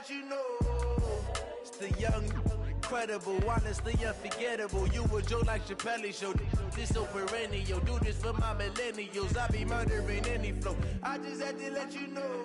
let you know. It's the young, incredible, honestly unforgettable. You a Joe like Chappelle show. This so perennial. Do this for my millennials. I be murdering any flow. I just had to let you know.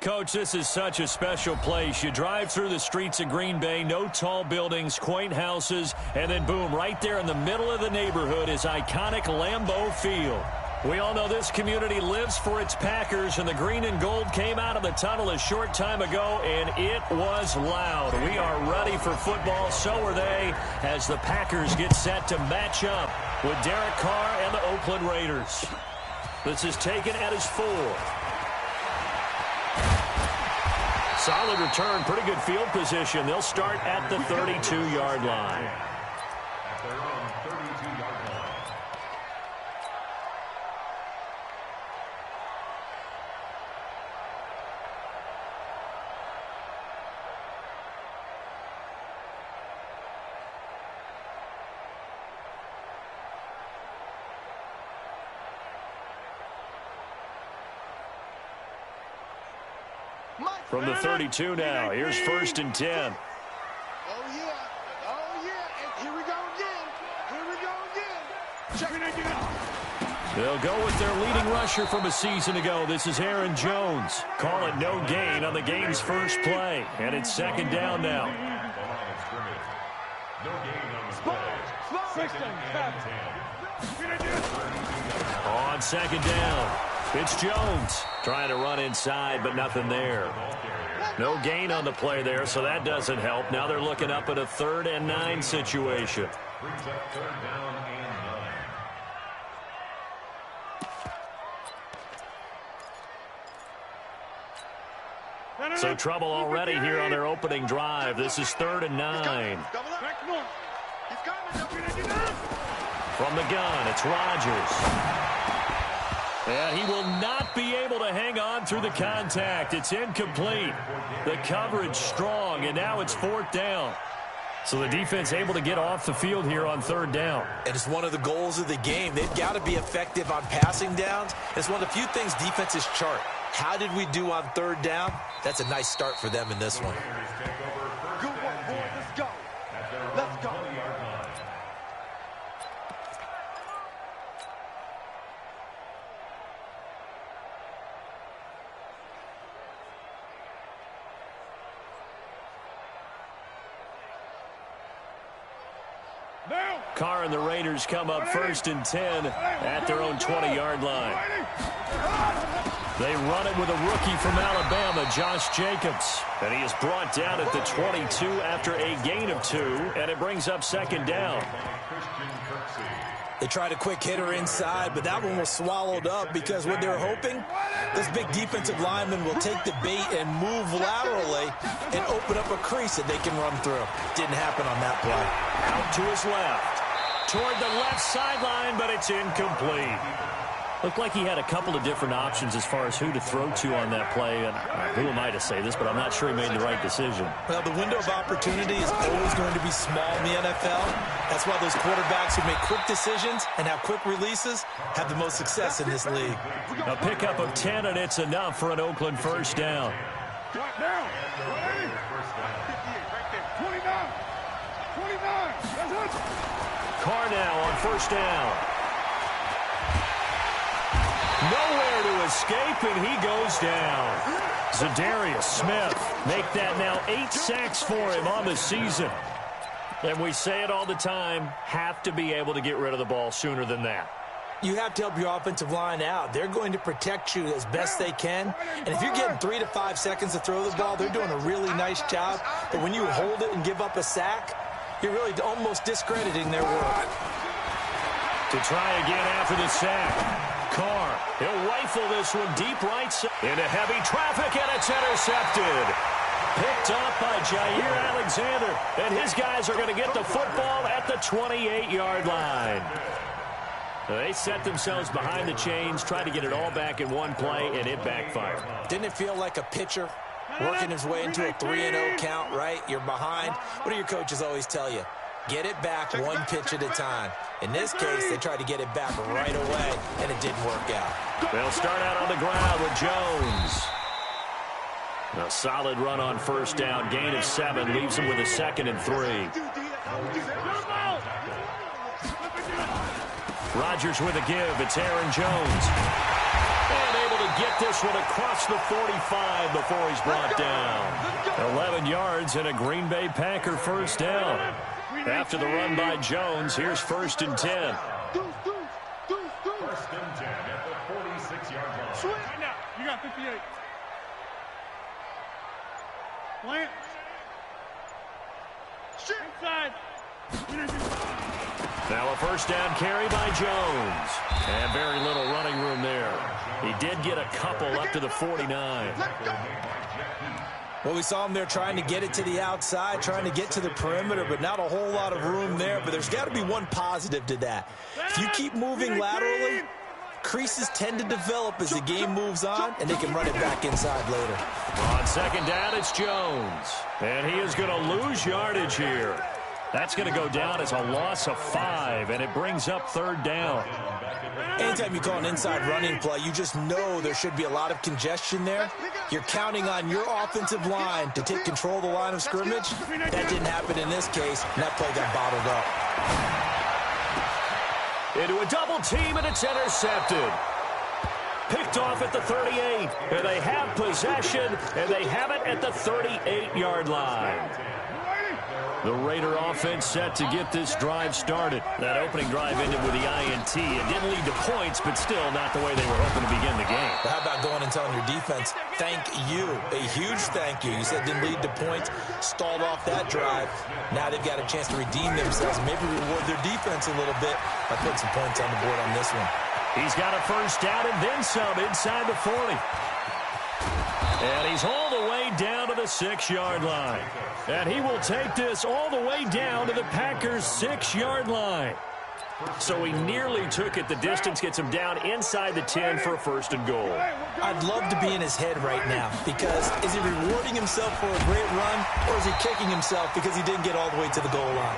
Coach, this is such a special place. You drive through the streets of Green Bay, no tall buildings, quaint houses, and then boom, right there in the middle of the neighborhood is iconic Lambeau Field. We all know this community lives for its Packers, and the green and gold came out of the tunnel a short time ago, and it was loud. We are ready for football, so are they, as the Packers get set to match up with Derek Carr and the Oakland Raiders. This is taken at his 4. Solid return, pretty good field position. They'll start at the 32-yard line. At their own 32-yard line. From the 32 now, here's 1st and 10. Oh, yeah. Oh, yeah. And here we go again. Here we go again. Check it again. They'll go with their leading rusher from a season ago. This is Aaron Jones. Call it no gain on the game's first play. And it's 2nd down now. No gain on the play. 2nd and 10. On 2nd down, it's Jones trying to run inside, but nothing there. No gain on the play there, so that doesn't help. Now they're looking up at a 3rd and 9 situation. Brings up 3rd down and 9. So trouble already here on their opening drive. This is 3rd and 9. From the gun, it's Rodgers. And he will not be able to hang on through the contact. It's incomplete. The coverage strong, and now it's 4th down. So the defense able to get off the field here on 3rd down. And it's one of the goals of the game. They've got to be effective on passing downs. It's one of the few things defenses chart. How did we do on 3rd down? That's a nice start for them in this one. Good one, boy. Let's go. Let's go. Carr and the Raiders come up 1st and 10 at their own 20-yard line. They run it with a rookie from Alabama, Josh Jacobs. And he is brought down at the 22 after a gain of 2, and it brings up 2nd down. They tried a quick hitter inside, but that one was swallowed up because what they're hoping, this big defensive lineman will take the bait and move laterally and open up a crease that they can run through. Didn't happen on that play. Out to his left. Toward the left sideline, but it's incomplete. Looked like he had a couple of different options as far as who to throw to on that play. And who am I to say this, but I'm not sure he made the right decision. Well, the window of opportunity is always going to be small in the NFL. That's why those quarterbacks who make quick decisions and have quick releases have the most success in this league. A pickup of 10, and it's enough for an Oakland 1st down. Down. 29. 29. That's it. Carr now on 1st down. Nowhere to escape, and he goes down. Zadarius Smith make that now 8 sacks for him on the season. And we say it all the time, have to be able to get rid of the ball sooner than that. You have to help your offensive line out. They're going to protect you as best they can. And if you're getting 3 to 5 seconds to throw the ball, they're doing a really nice job. But when you hold it and give up a sack, you're really almost discrediting their work. To try again after the sack. Carr, he'll rifle this one deep right side. Into heavy traffic, and it's intercepted. Picked up by Jair Alexander. And his guys are going to get the football at the 28-yard line. They set themselves behind the chains, tried to get it all back in one play, and it backfired. Didn't it feel like a pitcher working his way into a 3-0 count, right? You're behind. What do your coaches always tell you? Get it back one pitch at a time. In this case, they tried to get it back right away, and it didn't work out. They'll start out on the ground with Jones. A solid run on first down. Gain of 7 leaves him with a 2nd and 3. Rodgers with a give. It's Aaron Jones. And able to get this one across the 45 before he's brought down. 11 yards and a Green Bay Packer first down. After the run by Jones, here's 1st and 10. First and 10 at the 46-yard line. Swing. Right now. You got 58. Plant. Inside. Now a first down carry by Jones. And very little running room there. He did get a couple up to the 49. Well, we saw him there trying to get it to the outside, trying to get to the perimeter, but not a whole lot of room there. But there's got to be one positive to that. If you keep moving laterally, creases tend to develop as the game moves on, and they can run it back inside later. On second down, it's Jones. And he is going to lose yardage here. That's going to go down as a loss of 5, and it brings up 3rd down. Anytime you call an inside running play, you just know there should be a lot of congestion there. You're counting on your offensive line to take control of the line of scrimmage. That didn't happen in this case, and that play got bottled up. Into a double team, and it's intercepted. Picked off at the 38, and they have possession, and they have it at the 38-yard line. The Raider offense set to get this drive started. That opening drive ended with the INT. It didn't lead to points, but still not the way they were hoping to begin the game. But how about going and telling your defense, thank you, a huge thank you. You said didn't lead to points, stalled off that drive. Now they've got a chance to redeem themselves, maybe reward their defense a little bit by putting some points on the board on this one. He's got a first down and then some inside the 40. And he's all the way down to the 6-yard line. And he will take this all the way down to the Packers' 6-yard line. So he nearly took it the distance, gets him down inside the 10 for a 1st and goal. I'd love to be in his head right now, because is he rewarding himself for a great run, or is he kicking himself because he didn't get all the way to the goal line?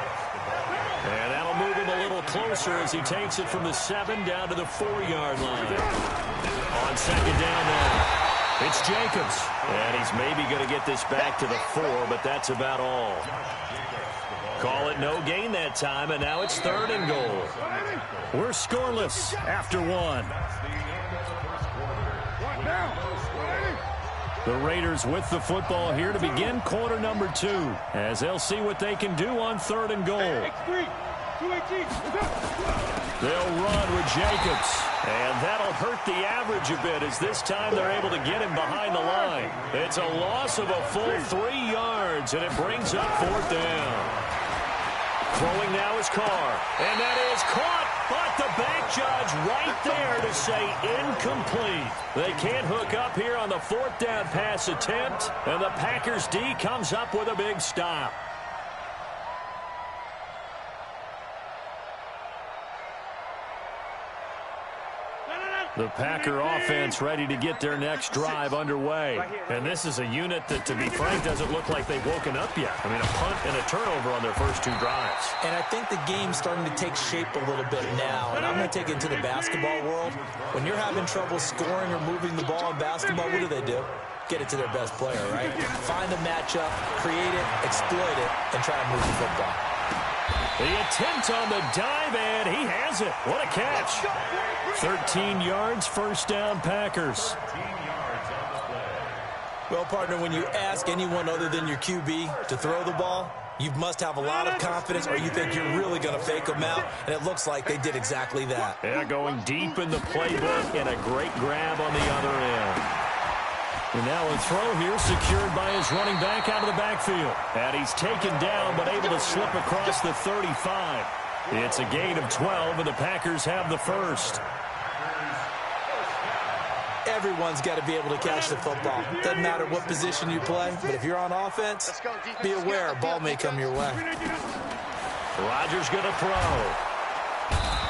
And that'll move him a little closer as he takes it from the 7 down to the 4-yard line. On second down now. It's Jacobs, and he's maybe going to get this back to the 4, but that's about all. Call it no gain that time, and now it's 3rd and goal. We're scoreless after 1. The Raiders with the football here to begin quarter number 2, as they'll see what they can do on 3rd and goal. They'll run with Jacobs. And that'll hurt the average a bit, as this time they're able to get him behind the line. It's a loss of a full 3 yards, and it brings up 4th down. Throwing now is Carr. And that is caught, but the back judge right there to say incomplete. They can't hook up here on the 4th down pass attempt, and the Packers D comes up with a big stop. The Packer offense ready to get their next drive underway. And this is a unit that, to be frank, doesn't look like they've woken up yet. I mean, a punt and a turnover on their first 2 drives. And I think the game's starting to take shape a little bit now. And I'm going to take it into the basketball world. When you're having trouble scoring or moving the ball in basketball, what do? Get it to their best player, right? Find a matchup, create it, exploit it, and try to move the football. The attempt on the dive, and he has it. What a catch. 13 yards, first down, Packers. Well, partner, when you ask anyone other than your QB to throw the ball, you must have a lot of confidence, or you think you're really going to fake them out, and it looks like they did exactly that. Yeah, going deep in the playbook, and a great grab on the other end. And now a throw here secured by his running back out of the backfield. And he's taken down but able to slip across the 35. It's a gain of 12, and the Packers have the first. Everyone's got to be able to catch the football. Doesn't matter what position you play, but if you're on offense, be aware a ball may come your way. Rodgers going to throw.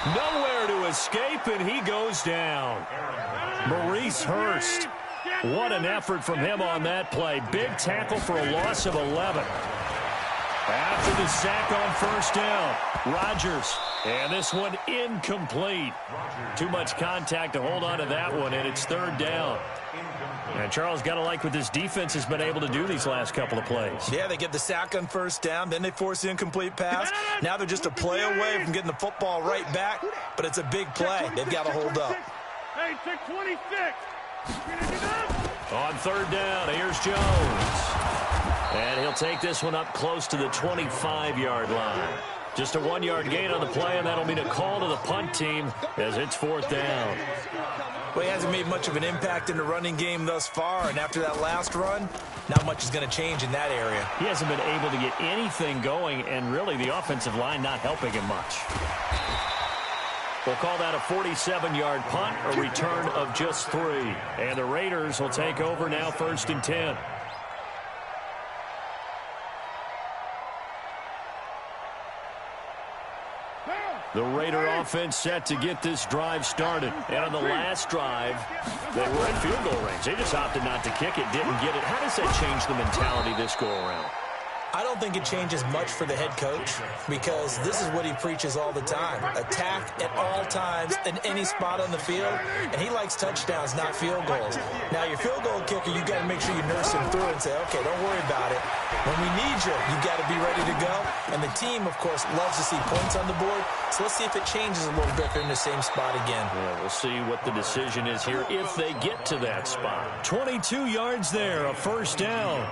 Nowhere to escape, and he goes down. Maurice Hurst. What an effort from him on that play. Big tackle for a loss of 11. After the sack on first down, Rodgers. And this one incomplete. Too much contact to hold on to that one, and it's third down. And Charles, got to like what this defense has been able to do these last couple of plays. Yeah, they get the sack on first down, then they force the incomplete pass. Now they're just a play away from getting the football right back, but it's a big play. They've got to hold up. Hey, check 26. On third down, here's Jones. And he'll take this one up close to the 25-yard line. Just a 1-yard gain on the play, and that'll mean a call to the punt team as it's fourth down. Well, he hasn't made much of an impact in the running game thus far, and after that last run, not much is going to change in that area. He hasn't been able to get anything going, and really the offensive line not helping him much. We'll call that a 47-yard punt, a return of just 3. And the Raiders will take over now, 1st and 10. The Raider offense set to get this drive started. And on the last drive, they were in field goal range. They just opted not to kick it, didn't get it. How does that change the mentality this go-around? I don't think it changes much for the head coach because this is what he preaches all the time. Attack at all times in any spot on the field, and he likes touchdowns, not field goals. Now, your field goal kicker, you got to make sure you nurse him through and say, okay, don't worry about it. When we need you, you got to be ready to go. And the team, of course, loves to see points on the board, so let's see if it changes a little bit if they're in the same spot again. Yeah, we'll see what the decision is here if they get to that spot. 22 yards there, a first down.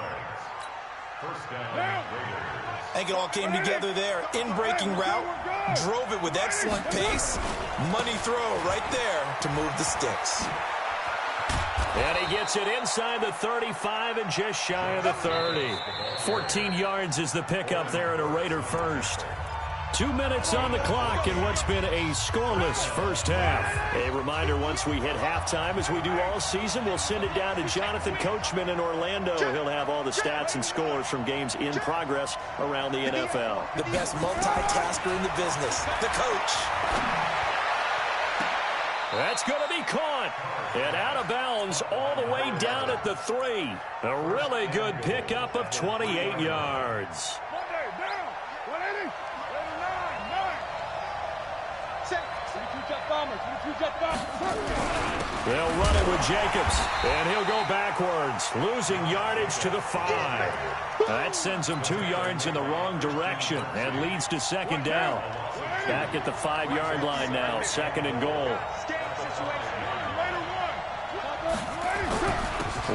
I think it all came together there. In-breaking route, drove it with excellent pace. Money throw right there to move the sticks. And he gets it inside the 35 and just shy of the 30. 14 yards is the pickup there at a Raider first. 2 minutes on the clock in what's been a scoreless first half. A reminder, once we hit halftime, as we do all season, we'll send it down to Jonathan Coachman in Orlando. He'll have all the stats and scores from games in progress around the NFL. The best multitasker in the business, the coach. That's going to be caught. And out of bounds all the way down at the 3. A really good pickup of 28 yards. They'll run it with Jacobs, and he'll go backwards, losing yardage to the 5. That sends him 2 yards in the wrong direction and leads to second down. Back at the 5-yard line now, 2nd and goal.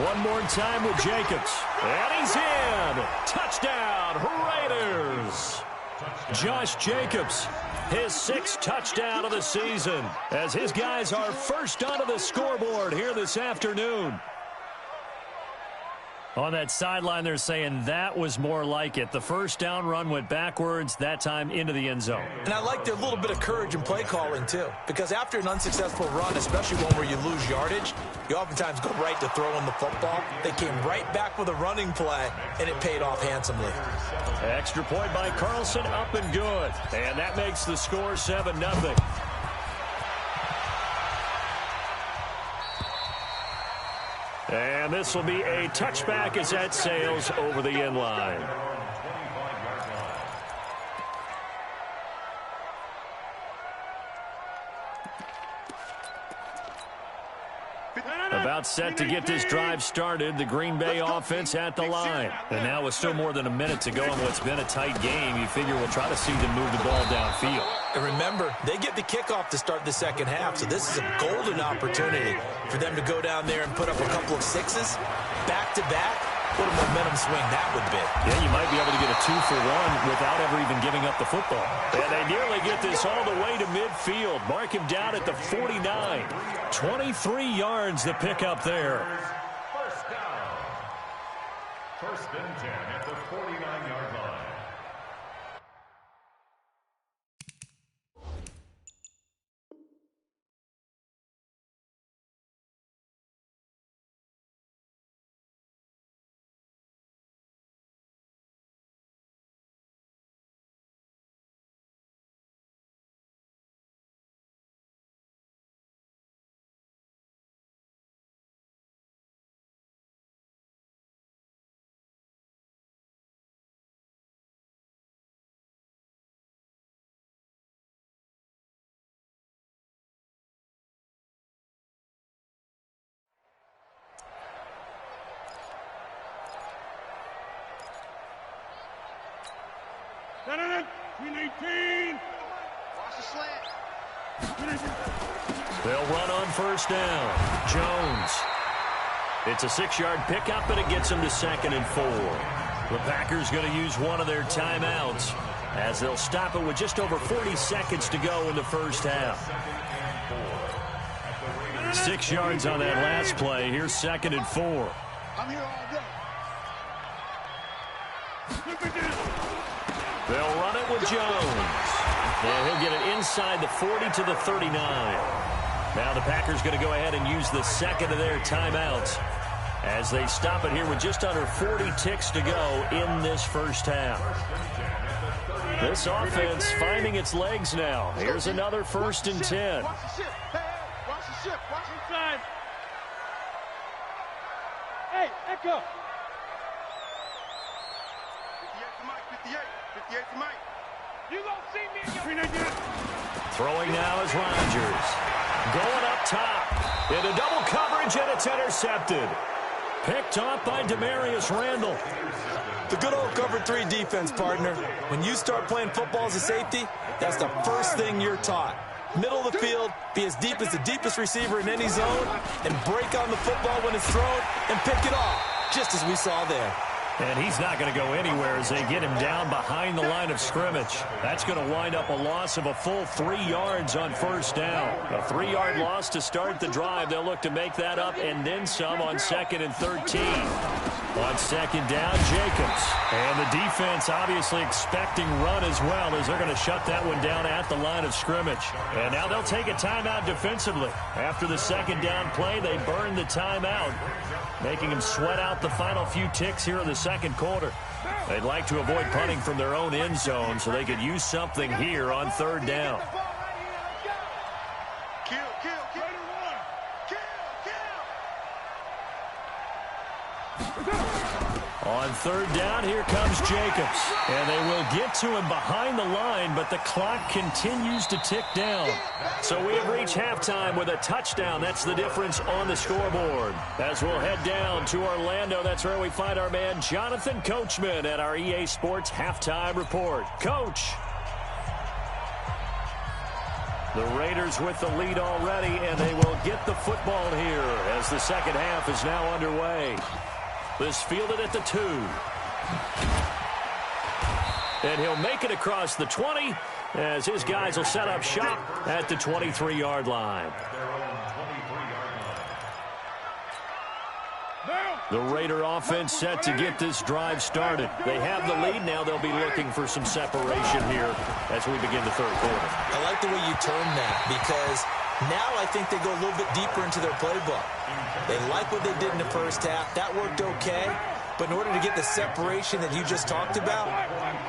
One more time with Jacobs, and he's in. Touchdown, Raiders. Josh Jacobs, his 6th touchdown of the season, as his guys are first onto the scoreboard here this afternoon. On that sideline, they're saying that was more like it. The first down run went backwards, that time into the end zone. And I like their little bit of courage in play calling, too. Because after an unsuccessful run, especially one where you lose yardage, you oftentimes go right to throwing the football. They came right back with a running play, and it paid off handsomely. Extra point by Carlson, up and good. And that makes the score 7-0. And this will be a touchback as that sails over the end line. About set to get this drive started, the Green Bay offense at the line. And now with still more than a minute to go in what's been a tight game, you figure we'll try to see them move the ball downfield. And remember, they get the kickoff to start the second half, so this is a golden opportunity for them to go down there and put up a couple of 6s back-to-back. What a momentum swing that would be. Yeah, you might be able to get a 2-for-1 without ever even giving up the football. And they nearly get this all the way to midfield. Mark him down at the 49. 23 yards the pickup there. First down. 1st and 10 at the 49-yard line. Watch the slant. They'll run on first down. Jones. It's a 6-yard pickup, and it gets them to 2nd and 4. The Packers going to use one of their timeouts as they'll stop it with just over 40 seconds to go in the first half. 6 yards on that last play. Here's 2nd and 4. I'm here all day. They'll run it with Jones. And he'll get it inside the 40 to the 39. Now the Packers going to go ahead and use the second of their timeouts as they stop it here with just under 40 ticks to go in this first half. This offense finding its legs now. Here's another 1st and 10. Watch the ship. Watch the ship. Watch inside. Hey, Echo. 58 to Mike. 58 to Mike. You gonna see me in your... Throwing now is Rodgers. Going up top. Into double coverage, and it's intercepted. Picked off by Demarius Randall. The good old cover 3 defense, partner. When you start playing football as a safety, that's the first thing you're taught. Middle of the field, be as deep as the deepest receiver in any zone, and break on the football when it's thrown, and pick it off, just as we saw there. And he's not going to go anywhere as they get him down behind the line of scrimmage. That's going to wind up a loss of a full 3 yards on first down. A 3-yard loss to start the drive. They'll look to make that up and then some on 2nd and 13. On 2nd down, Jacobs. And the defense obviously expecting run as well as they're going to shut that one down at the line of scrimmage. And now they'll take a timeout defensively. After the 2nd down play, they burn the timeout, making them sweat out the final few ticks here in the 2nd quarter. They'd like to avoid punting from their own end zone so they could use something here on 3rd down. Kill. On 3rd down, here comes Jacobs. And they will get to him behind the line, but the clock continues to tick down. So we have reached halftime with a touchdown. That's the difference on the scoreboard. As we'll head down to Orlando, that's where we find our man Jonathan Coachman at our EA Sports Halftime Report. Coach. The Raiders with the lead already, and they will get the football here as the 2nd half is now underway. This fielded at the 2. And he'll make it across the 20 as his guys will set up shop at the 23-yard line. The Raider offense set to get this drive started. They have the lead. Now they'll be looking for some separation here as we begin the 3rd quarter. I like the way you term that because now I think they go a little bit deeper into their playbook. They like what they did in the first half. That worked okay. But in order to get the separation that you just talked about,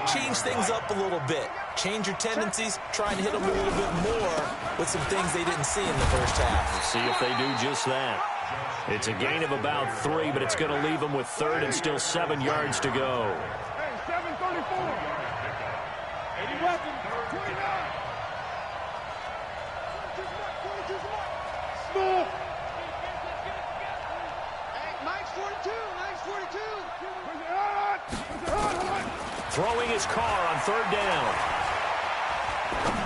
change things up a little bit. Change your tendencies, try and hit them a little bit more with some things they didn't see in the first half. See if they do just that. It's a gain of about 3, but it's going to leave them with 3rd and still 7 yards to go. Hey, 7:34. 80 weapons. 29. Small. Hey, Mike's 42. Throwing his car on 3rd down.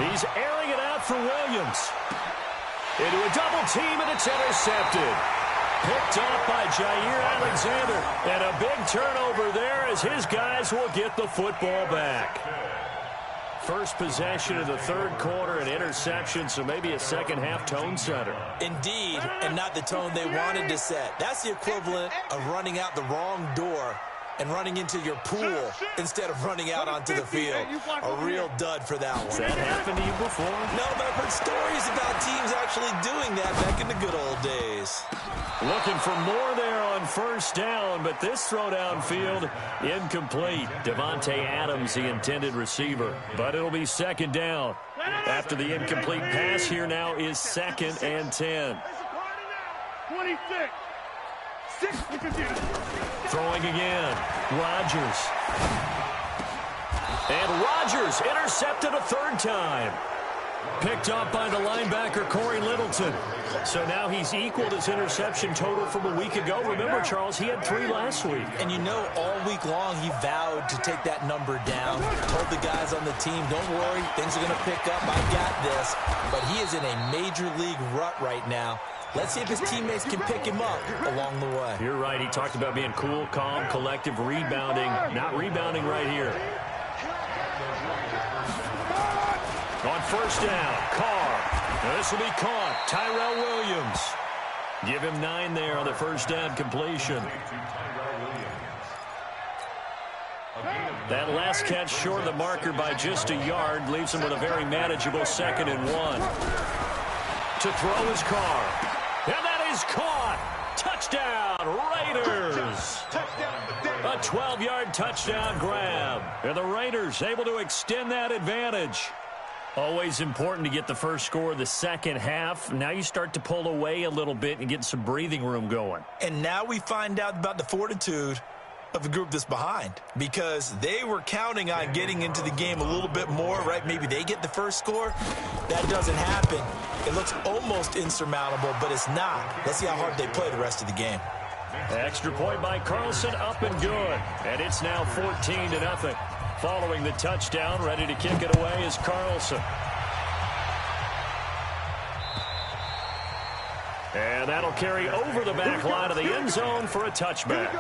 He's airing it out for Williams. Into a double team, and it's intercepted. Picked off by Jair Alexander. And a big turnover there as his guys will get the football back. First possession of the 3rd quarter, an interception, so maybe a 2nd half tone setter. Indeed, and not the tone they wanted to set. That's the equivalent of running out the wrong door and running into your pool instead of running out onto the field. A real dud for that one. Has that happened to you before? No, but I've heard stories about teams actually doing that back in the good old days. Looking for more there on 1st down, but this throw downfield incomplete. Devontae Adams, the intended receiver, but it'll be 2nd down. After the incomplete pass, here now is 2nd and 10. 26. 6. Throwing again. Rodgers. And Rodgers intercepted a 3rd time. Picked up by the linebacker, Corey Littleton. So now he's equaled his interception total from a week ago. Remember, Charles, he had 3 last week. And you know, all week long, he vowed to take that number down. Told the guys on the team, don't worry, things are going to pick up. I got this. But he is in a major league rut right now. Let's see if his teammates can pick him up along the way. You're right. He talked about being cool, calm, collective, rebounding. Not rebounding right here. On first down, Carr. Now this will be caught. Tyrell Williams. Give him 9 there on the first down completion. That last catch short of the marker by just a yard leaves him with a very manageable 2nd and 1. To throw is Carr. And that is caught. Touchdown, Raiders. A 12-yard touchdown grab. And the Raiders able to extend that advantage. Always important to get the first score of the second half. Now you start to pull away a little bit and get some breathing room going. And now we find out about the fortitude of the group that's behind, because they were counting on getting into the game a little bit more, right? Maybe they get the first score. That doesn't happen. It looks almost insurmountable, but it's not. Let's see how hard they play the rest of the game. Extra point by Carlson, up and good. And it's now 14-0. Following the touchdown, ready to kick it away is Carlson. And that'll carry over the back line of the end zone for a touchback.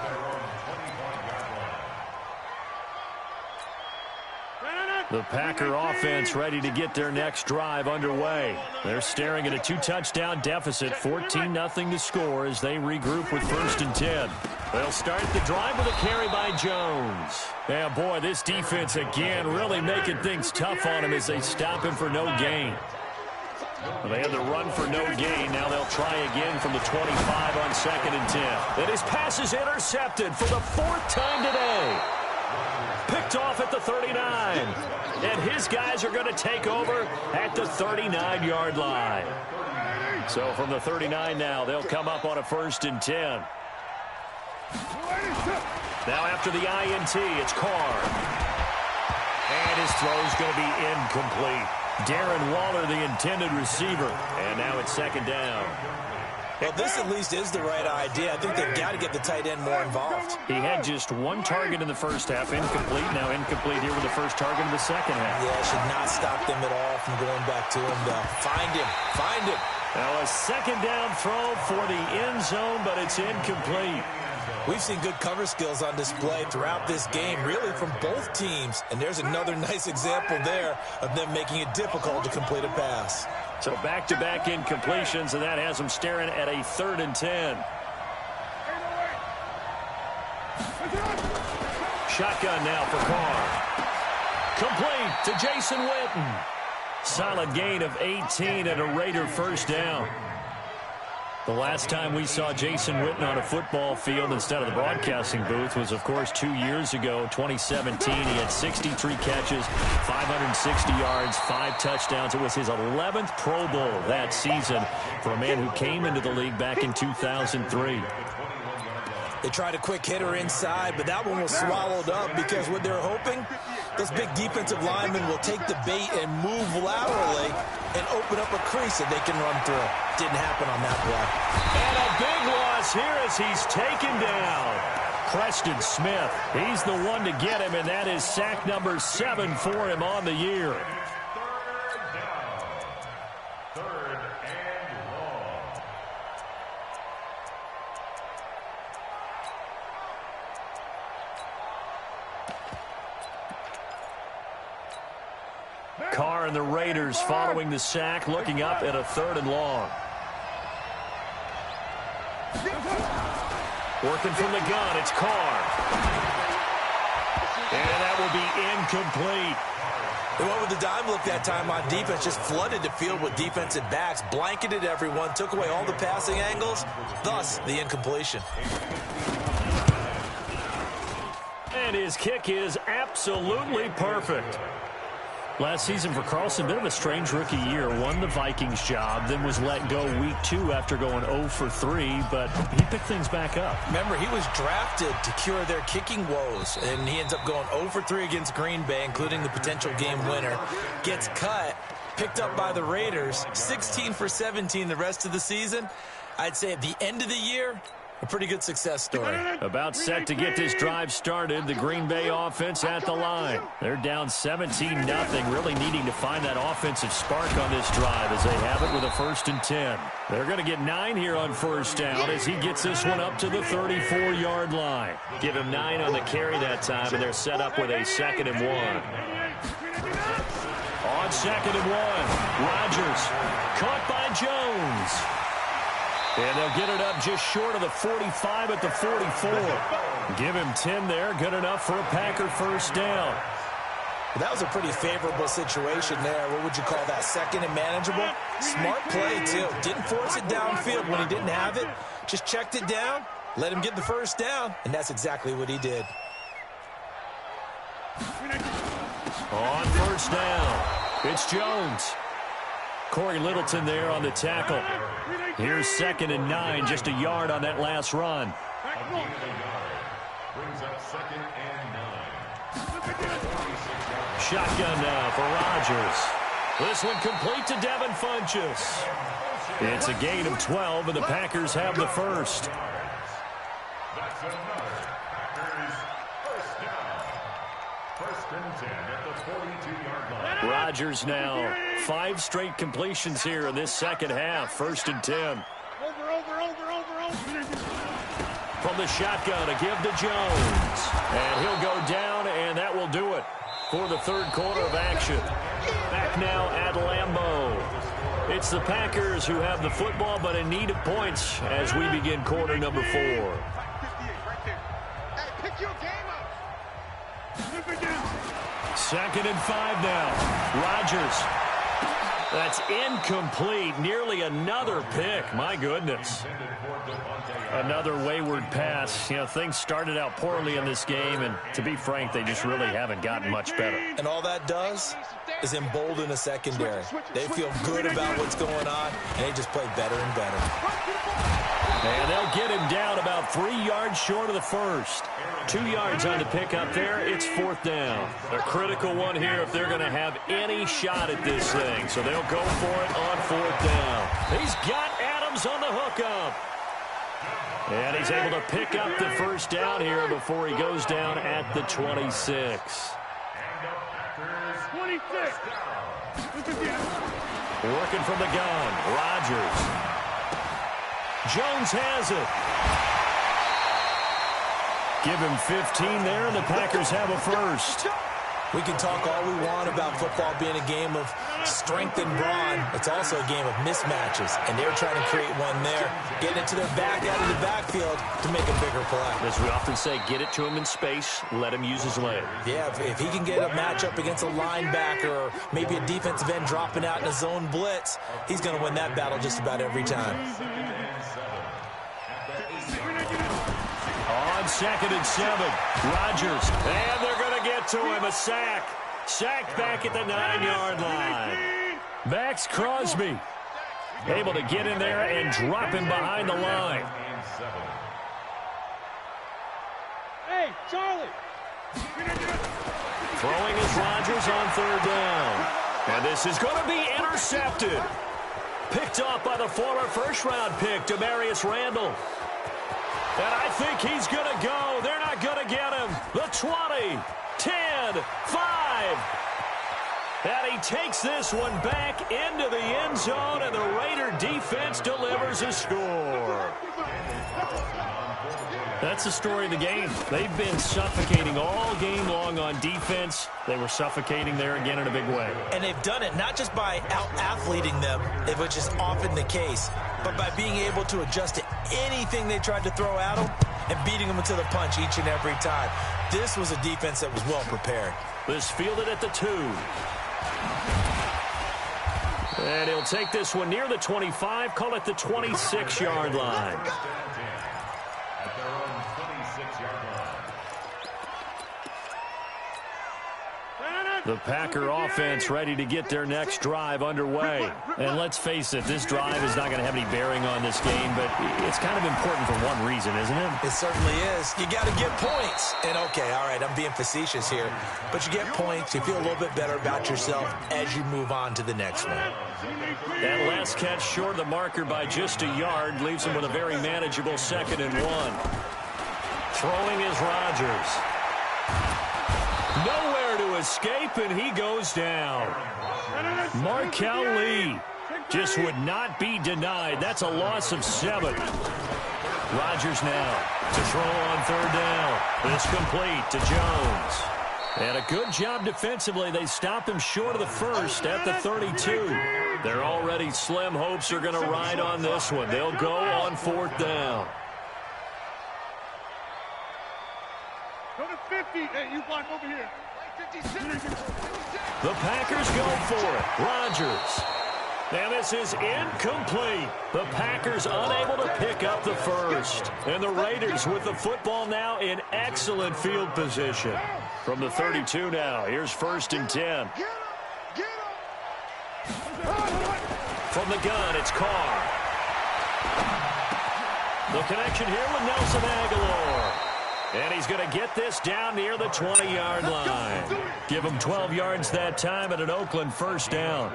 The Packer offense ready to get their next drive underway. They're staring at a 2-touchdown deficit, 14-0 to score as they regroup with 1st and 10. They'll start the drive with a carry by Jones. Yeah, boy, this defense again really making things tough on him as they stop him for no gain. Well, they had the run for no gain. Now they'll try again from the 25 on 2nd and 10. And his pass is intercepted for the 4th time today. Picked off at the 39. And his guys are going to take over at the 39-yard line. So from the 39 now, they'll come up on a 1st and 10. Now after the INT, it's Carr. And his throw's going to be incomplete. Darren Waller, the intended receiver. And now it's 2nd down. Well, this at least is the right idea. I think they've got to get the tight end more involved. He had just 1 target in the first half, incomplete. Now incomplete here with the first target in the second half. Yeah, should not stop them at all from going back to him, though. Find him. Find him. Now a 2nd down throw for the end zone, but it's incomplete. We've seen good cover skills on display throughout this game, really from both teams. And there's another nice example there of them making it difficult to complete a pass. So back-to-back incompletions, and that has them staring at a 3rd and 10. Shotgun now for Carr. Complete to Jason Witten. Solid gain of 18 and a Raider first down. The last time we saw Jason Witten on a football field instead of the broadcasting booth was, of course, 2 years ago, 2017. He had 63 catches, 560 yards, 5 touchdowns. It was his 11th Pro Bowl that season for a man who came into the league back in 2003. They tried a quick hitter inside, but that one was swallowed up because what they're hoping, this big defensive lineman will take the bait and move laterally and open up a crease that they can run through. Didn't happen on that play. And a big loss here as he's taken down. Preston Smith, he's the one to get him, and that is sack number 7 for him on the year. Carr and the Raiders following the sack, looking up at a 3rd and long. Working from the gun, it's Carr. And that will be incomplete. They went with the dime look that time on defense, just flooded the field with defensive backs, blanketed everyone, took away all the passing angles, thus the incompletion. And his kick is absolutely perfect. Last season for Carlson, bit of a strange rookie year. Won the Vikings job, then was let go week 2 after going 0 for 3, but he picked things back up. Remember, he was drafted to cure their kicking woes, and he ends up going 0 for 3 against Green Bay, including the potential game winner. Gets cut, picked up by the Raiders, 16 for 17 the rest of the season. I'd say at the end of the year, a pretty good success story. About set to get this drive started, the Green Bay offense at the line. They're down 17-0, really needing to find that offensive spark on this drive as they have it with a 1st and 10. They're going to get 9 here on 1st down as he gets this one up to the 34-yard line. Give him 9 on the carry that time, and they're set up with a 2nd and 1. On 2nd and 1, Rodgers caught by Jones. And they'll get it up just short of the 45 at the 44. Give him 10 there. Good enough for a Packer 1st down. That was a pretty favorable situation there. What would you call that? 2nd and manageable? Smart play, too. Didn't force it downfield when he didn't have it. Just checked it down, let him get the 1st down, and that's exactly what he did. On 1st down, it's Jones. Corey Littleton there on the tackle. Here's 2nd and 9, just a yard on that last run. Shotgun now for Rodgers. This one complete to Devin Funchess. It's a gain of 12, and the Packers have the 1st. That's another Packers 1st down. 1st and 10 at the 42-yard line. Rodgers now 5 straight completions here in this 2nd half. 1st and 10. From the shotgun, a give to Jones. And he'll go down, and that will do it for the 3rd quarter of action. Back now at Lambeau. It's the Packers who have the football, but in need of points as we begin quarter number 4. Pick your game up. 2nd and 5 now. Rodgers. That's incomplete. Nearly another pick. My goodness. Another wayward pass. You know, things started out poorly in this game, and to be frank, they just really haven't gotten much better. And all that does is embolden the secondary. They feel good about what's going on, and they just play better and better. And they'll get him down about 3 yards short of the 1st. 2 yards on the pickup there. It's 4th down. A critical one here if they're going to have any shot at this thing. So they'll go for it on 4th down. He's got Adams on the hookup. And he's able to pick up the 1st down here before he goes down at the 26. Working from the gun, Rodgers. Jones has it. Give him 15 there, and the Packers have a 1st. We can talk all we want about football being a game of strength and brawn. It's also a game of mismatches, and they're trying to create one there, getting it to their back out of the backfield to make a bigger play. As we often say, get it to him in space, let him use his leg. Yeah, if he can get a matchup against a linebacker or maybe a defensive end dropping out in a zone blitz, he's going to win that battle just about every time. On 2nd and 7, Rodgers, and they're going to get to him, a sack. Sacked back at the 9-yard line. Max Crosby able to get in there and drop him behind the line. Hey, Charlie. Throwing is Rodgers on 3rd down. And this is going to be intercepted. Picked off by the former 1st-round pick, Demarius Randall. And I think he's going to go. They're not going to get him. The 20, 10, 5. And he takes this one back into the end zone, and the Raider defense delivers a score. That's the story of the game. They've been suffocating all game long on defense. They were suffocating there again in a big way. And they've done it not just by out-athleting them, which is often the case, but by being able to adjust to anything they tried to throw at them and beating them to the punch each and every time. This was a defense that was well prepared. This fielded at the 2. And he'll take this one near the 25, call it the 26-yard line. At their own 26-yard line. The Packer offense ready to get their next drive underway. And let's face it, this drive is not going to have any bearing on this game, but it's kind of important for one reason, isn't it? It certainly is. You got to get points. And, okay, all right, I'm being facetious here. But you get points, you feel a little bit better about yourself as you move on to the next one. That last catch short of the marker by just a yard leaves him with a very manageable 2nd and 1. Throwing is Rodgers. Nowhere to escape, and he goes down. Markel Lee just would not be denied. That's a loss of 7. Rodgers now to throw on 3rd down. It's complete to Jones. And a good job defensively. They stop him short of the 1st at the 32. Their already slim hopes are going to ride on this one. They'll go on 4th down. Go to 50. Hey, you block over here. 56. The Packers go for it. Rodgers. And this is incomplete. The Packers unable to pick up the 1st. And the Raiders with the football now in excellent field position. From the 32 now, here's 1st and 10. From the gun, it's Carr. The connection here with Nelson Aguilar. And he's going to get this down near the 20-yard line. Give him 12 yards that time and an Oakland 1st down.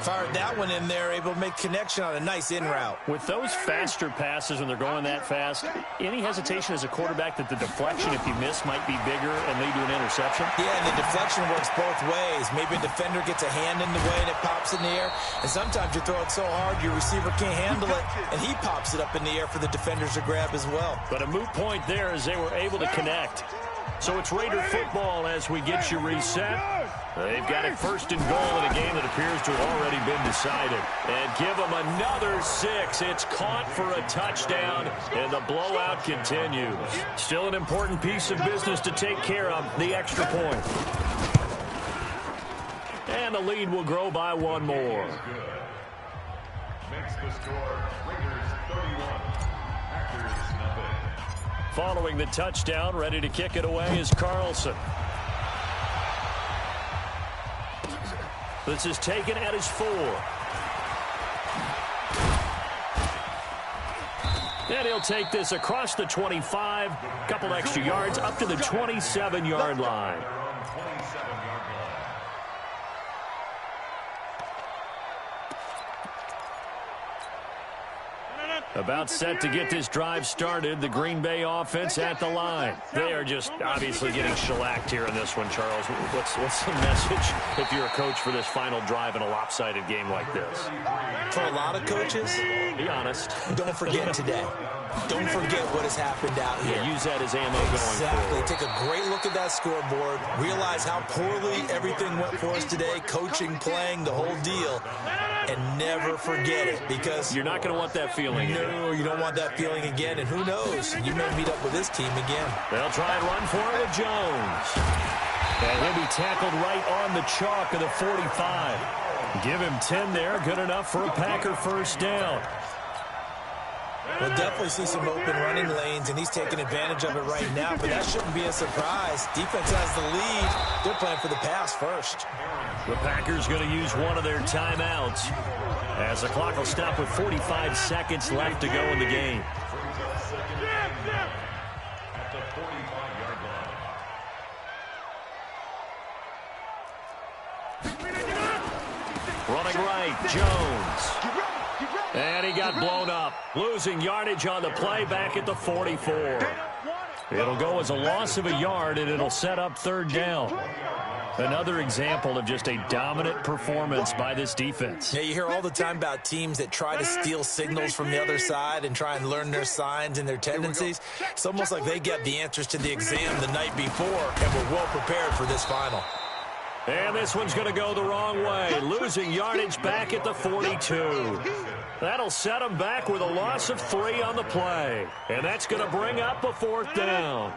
Fired that one in there, able to make connection on a nice in route. With those faster passes when they're going that fast, any hesitation as a quarterback that the deflection, if you miss, might be bigger and lead to an interception? Yeah, and the deflection works both ways. Maybe a defender gets a hand in the way and it pops in the air. And sometimes you throw it so hard your receiver can't handle it, and he pops it up in the air for the defenders to grab as well. But a moot point there as they were able to connect. So it's Raider football as we get you reset. They've got it 1st and goal in a game that appears to have already been decided. And give them another 6. It's caught for a touchdown, and the blowout continues. Still an important piece of business to take care of, the extra point. And the lead will grow by 1 more. Makes the score Raiders 31, Packers nothing. Following the touchdown, ready to kick it away is Carlson. This is taken at his 4. And he'll take this across the 25, couple extra yards up to the 27-yard line. About set to get this drive started, the Green Bay offense at the line. They are just obviously getting shellacked here in this one, Charles. What's the message if you're a coach for this final drive in a lopsided game like this? For a lot of coaches, be honest. Don't forget today. Don't forget what has happened out here. Yeah, use that as ammo going forward. Take a great look at that scoreboard. Realize how poorly everything went for us today. Coaching, playing, the whole deal. And never forget it, because you're not going to want that feeling again. No, you don't want that feeling again. And who knows? You may meet up with this team again. They'll try and run for it with Jones. And he'll be tackled right on the chalk of the 45. Give him 10 there. Good enough for a Packer 1st down. We'll definitely see some open running lanes, and he's taking advantage of it right now, but that shouldn't be a surprise. Defense has the lead. They're playing for the pass first. The Packers going to use one of their timeouts as the clock will stop with 45 seconds left to go in the game. At the 45-yard line. Running right, Jones. And he got blown up, losing yardage on the play back at the 44. It'll go as a loss of a yard, and it'll set up 3rd down. Another example of just a dominant performance by this defense. Yeah, you hear all the time about teams that try to steal signals from the other side and try and learn their signs and their tendencies. It's almost like they get the answers to the exam the night before and were well prepared for this final. And this one's going to go the wrong way, losing yardage back at the 42. That'll set them back with a loss of 3 on the play. And that's going to bring up a 4th down.